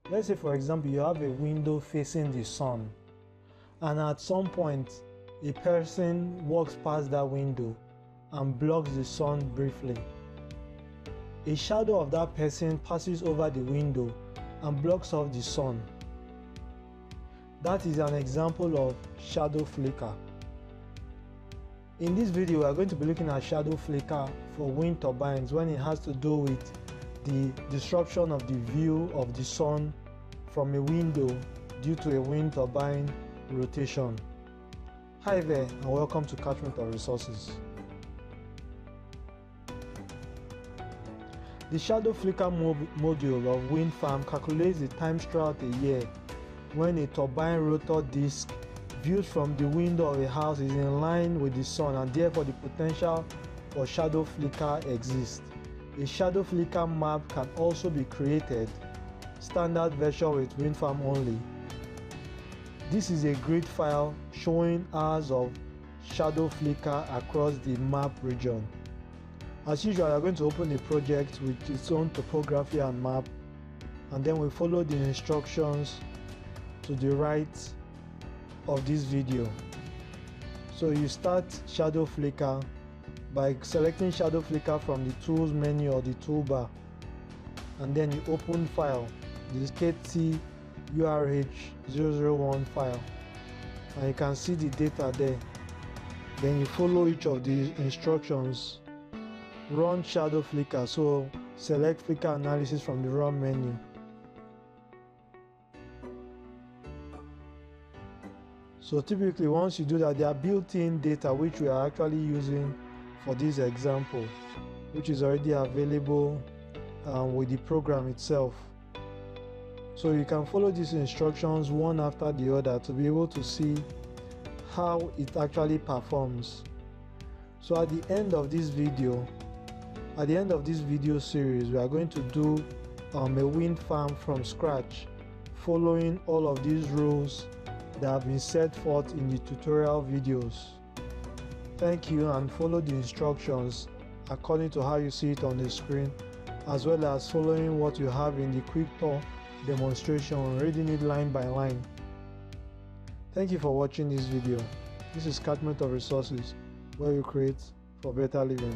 Let's say, for example, you have a window facing the sun, and at some point a person walks past that window and blocks the sun briefly. A shadow of that person passes over the window and blocks off the sun. That is an example of shadow flicker. In this video, we are going to be looking at shadow flicker for wind turbines when it has to do with the disruption of the view of the sun from a window due to a wind turbine rotation. Hi there, and welcome to Catchment of Resources. The shadow flicker module of WindFarm calculates the times throughout a year when a turbine rotor disc viewed from the window of a house is in line with the sun, and therefore the potential for shadow flicker exists. A shadow flicker map can also be created, standard version with WindFarm only. This is a grid file showing hours of shadow flicker across the map region. As usual, we are going to open the project with its own topography and map, and then we follow the instructions to the right of this video. So you start shadow flicker by selecting shadow flicker from the tools menu or the toolbar, and then you open file, this KT-URH001 file, and you can see the data there. Then you follow each of the instructions. Run shadow flicker, so select flicker analysis from the run menu. So typically once you do that, there are built-in data which we are actually using for this example, which is already available with the program itself. So you can follow these instructions one after the other to be able to see how it actually performs. So at the end of this video series, we are going to do a wind farm from scratch, following all of these rules that have been set forth in the tutorial videos. Thank you, and follow the instructions according to how you see it on the screen, as well as following what you have in the quick tour demonstration, reading it line by line. Thank you for watching this video. This is Catchment of Resources, where we create for better living.